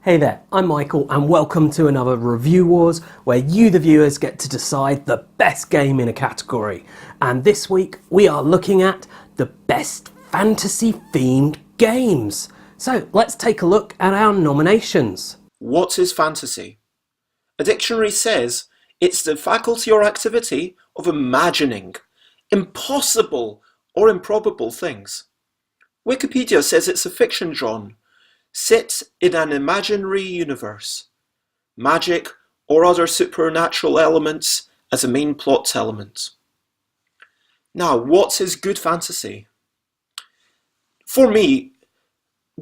Hey there, I'm Michael and welcome to another Review Wars where you the viewers get to decide the best game in a category. And this week we are looking at the best fantasy themed games. So let's take a look at our nominations. What is fantasy? A dictionary says it's the faculty or activity of imagining impossible or improbable things. Wikipedia says it's a fiction genre set in an imaginary universe, magic or other supernatural elements as a main plot element. Now, what is good fantasy? For me,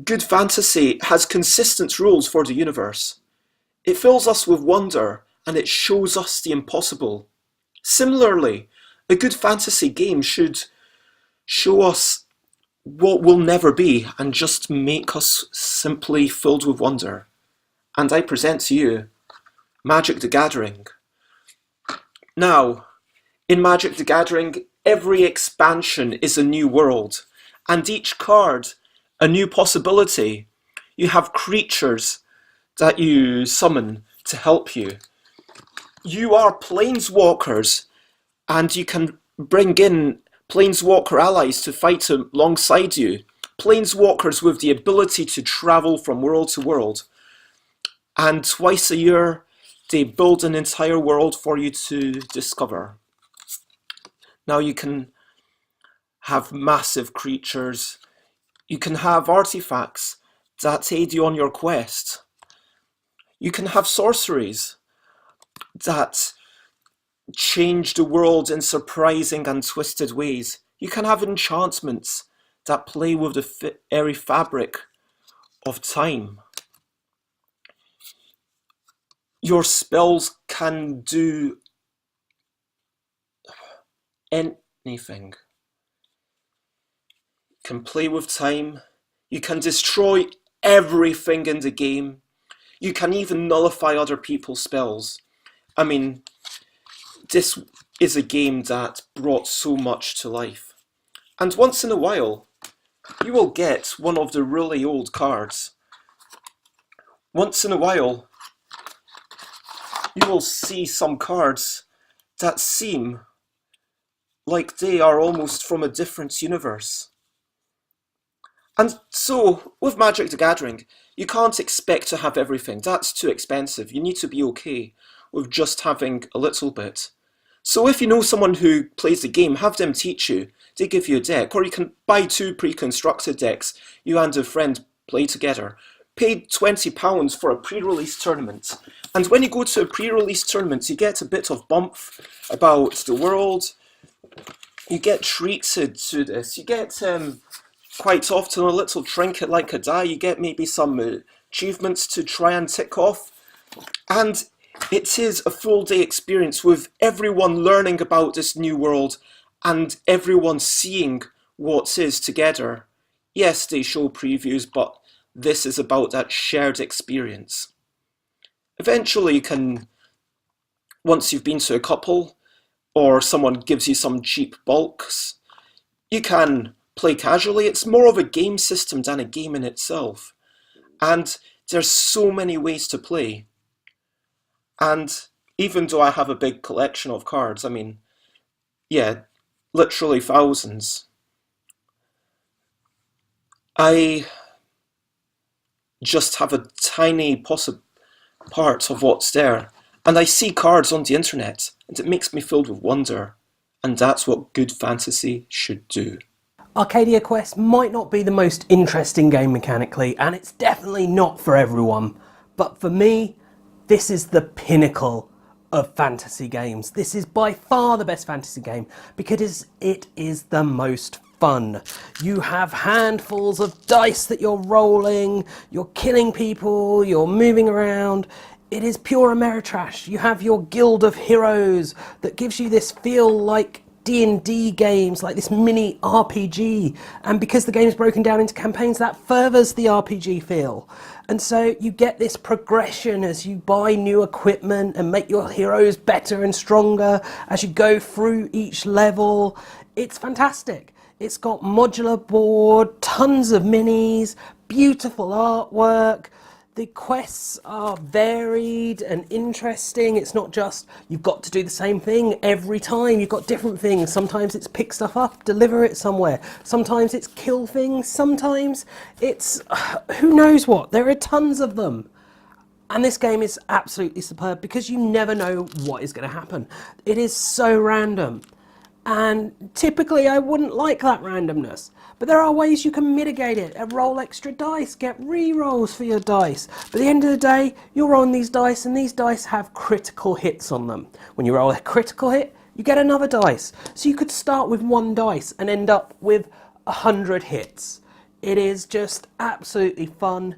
good fantasy has consistent rules for the universe. It fills us with wonder and it shows us the impossible. Similarly, a good fantasy game should show us what will never be and just make us simply filled with wonder. And I present to you Magic the Gathering. Now, in Magic the Gathering, every expansion is a new world, and each card a new possibility. You have creatures that you summon to help you. You are planeswalkers, and you can bring in planeswalker allies to fight alongside you. Planeswalkers with the ability to travel from world to world. And twice a year, they build an entire world for you to discover. Now you can have massive creatures. You can have artifacts that aid you on your quest. You can have sorceries that change the world in surprising and twisted ways. You can have enchantments that play with the airy fabric of time. Your spells can do anything. You can play with time. You can destroy everything in the game. You can even nullify other people's spells. I mean, this is a game that brought so much to life. And once in a while, you will get one of the really old cards. Once in a while, you will see some cards that seem like they are almost from a different universe. And so, with Magic the Gathering, you can't expect to have everything. That's too expensive. You need to be okay with just having a little bit. So if you know someone who plays the game, have them teach you. They give you a deck, or you can buy 2 pre-constructed decks. You and a friend play together. Pay £20 for a pre-release tournament. And when you go to a pre-release tournament, you get a bit of bump about the world. You get treated to this. You get quite often a little trinket like a die. You get maybe some achievements to try and tick off. And it is a full day experience with everyone learning about this new world and everyone seeing what is together. Yes, they show previews, but this is about that shared experience. Eventually you can, once you've been to a couple, or someone gives you some cheap bulks, you can play casually. It's more of a game system than a game in itself. And there's so many ways to play. And even though I have a big collection of cards, I mean, yeah, literally thousands, I just have a tiny part of what's there. And I see cards on the internet, and it makes me filled with wonder. And that's what good fantasy should do. Arcadia Quest might not be the most interesting game mechanically, and it's definitely not for everyone. But for me, this is the pinnacle of fantasy games. This is by far the best fantasy game because it is the most fun. You have handfuls of dice that you're rolling, you're killing people, you're moving around. It is pure Ameritrash. You have your guild of heroes that gives you this feel like D&D games, like this mini RPG, and because the game is broken down into campaigns, that furthers the RPG feel. And so you get this progression as you buy new equipment and make your heroes better and stronger as you go through each level. It's fantastic. It's got modular board, tons of minis, beautiful artwork. The quests are varied and interesting. It's not just you've got to do the same thing every time. You've got different things. Sometimes it's pick stuff up, deliver it somewhere. Sometimes it's kill things. Sometimes it's who knows what. There are tons of them. And this game is absolutely superb because you never know what is going to happen. It is so random. And typically I wouldn't like that randomness. But there are ways you can mitigate it. Roll extra dice, get re-rolls for your dice. But at the end of the day, you're rolling these dice and these dice have critical hits on them. When you roll a critical hit, you get another dice. So you could start with one dice and end up with 100 hits. It is just absolutely fun.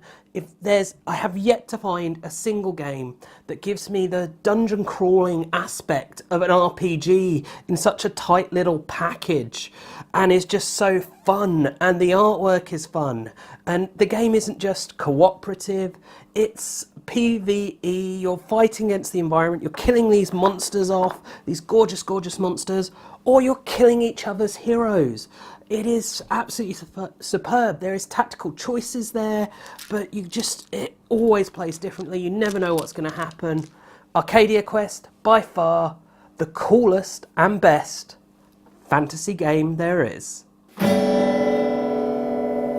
I have yet to find a single game that gives me the dungeon crawling aspect of an RPG in such a tight little package, and is just so fun, and the artwork is fun, and the game isn't just cooperative, it's PvE. You're fighting against the environment, you're killing these monsters off, these gorgeous, gorgeous monsters, or you're killing each other's heroes. It is absolutely superb. There is tactical choices there, but it always plays differently. You never know what's going to happen. Arcadia Quest, by far, the coolest and best fantasy game there is.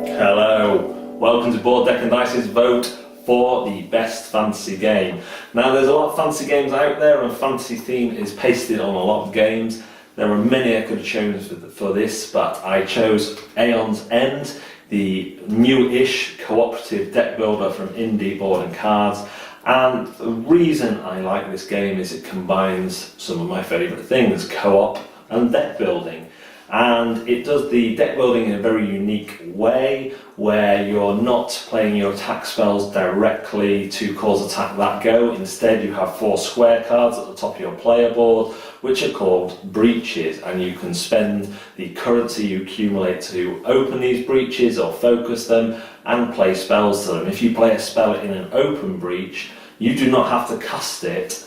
Hello, welcome to Board Deck and Dice's vote for the best fantasy game. Now there's a lot of fantasy games out there, and fantasy theme is pasted on a lot of games. There were many I could have chosen for this, but I chose Aeon's End, the new-ish cooperative deck builder from Indie Board and Cards. And the reason I like this game is it combines some of my favourite things, co-op and deck building. And it does the deck building in a very unique way, where you're not playing your attack spells directly to cause attack that go. Instead, you have 4 square cards at the top of your player board, which are called breaches, and you can spend the currency you accumulate to open these breaches or focus them and play spells to them. If you play a spell in an open breach, you do not have to cast it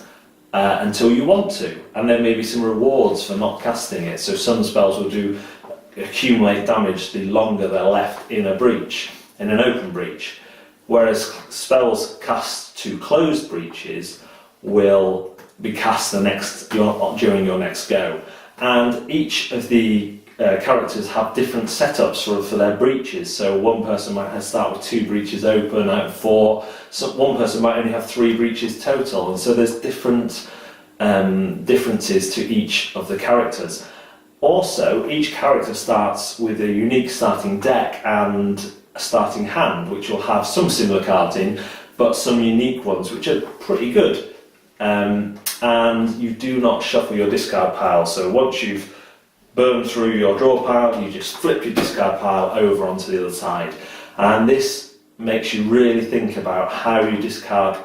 until you want to, and there may be some rewards for not casting it. So some spells will accumulate damage the longer they're left in a breach, in an open breach, whereas spells cast to closed breaches will be cast during your next go. And each of the characters have different setups for their breaches. So one person might start with 2 breaches open out of 4. So one person might only have 3 breaches total, and so there's different differences to each of the characters. Also, each character starts with a unique starting deck and a starting hand, which will have some similar cards in, but some unique ones, which are pretty good. And you do not shuffle your discard pile, so once you've burned through your draw pile, you just flip your discard pile over onto the other side. And this makes you really think about how you discard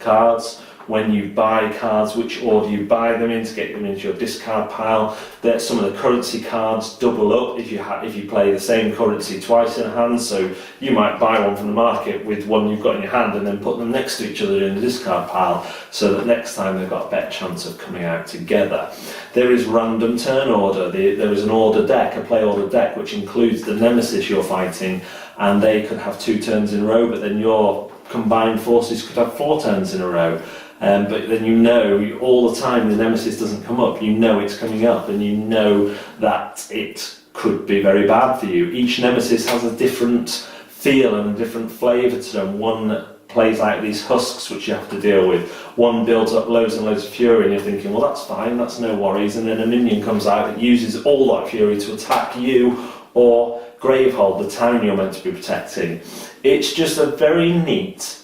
cards, when you buy cards, which order you buy them in to get them into your discard pile. That some of the currency cards double up if you play the same currency twice in a hand, so you might buy one from the market with one you've got in your hand and then put them next to each other in the discard pile, so that next time they've got a better chance of coming out together. There is random turn order. There is an order deck, a play order deck, which includes the nemesis you're fighting, and they could have 2 turns in a row, but then your combined forces could have 4 turns in a row. But then you know all the time the nemesis doesn't come up, you know it's coming up, and you know that it could be very bad for you. Each nemesis has a different feel and a different flavour to them. One plays like these husks which you have to deal with. One builds up loads and loads of fury and you're thinking, well, that's fine, that's no worries, and then a minion comes out that uses all that fury to attack you or Gravehold, the town you're meant to be protecting. It's just a very neat,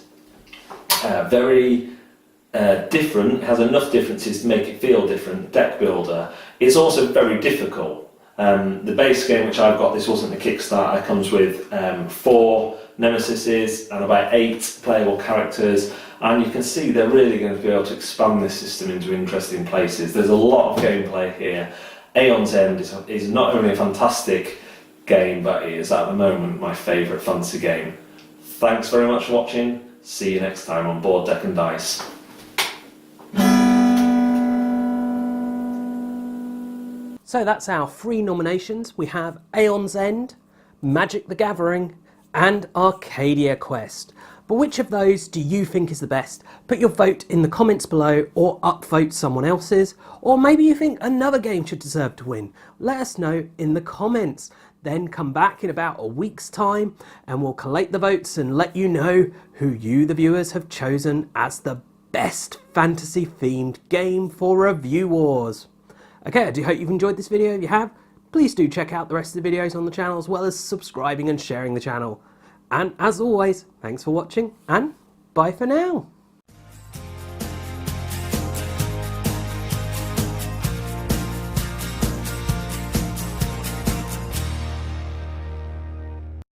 very different, has enough differences to make it feel different deck builder. It's also very difficult. The base game, which I've got, this wasn't a Kickstarter, comes with 4 nemesises and about 8 playable characters, and you can see they're really going to be able to expand this system into interesting places. There's a lot of gameplay here. Aeon's End is not only a fantastic game, but it is at the moment my favourite fantasy game. Thanks very much for watching. See you next time on Board Deck and Dice. So that's our 3 nominations. We have Aeon's End, Magic the Gathering, and Arcadia Quest. But which of those do you think is the best? Put your vote in the comments below or upvote someone else's. Or maybe you think another game should deserve to win. Let us know in the comments. Then come back in about a week's time and we'll collate the votes and let you know who you, the viewers, have chosen as the best fantasy themed game for Review Wars. Okay, I do hope you've enjoyed this video. If you have, please do check out the rest of the videos on the channel, as well as subscribing and sharing the channel. And as always, thanks for watching and bye for now.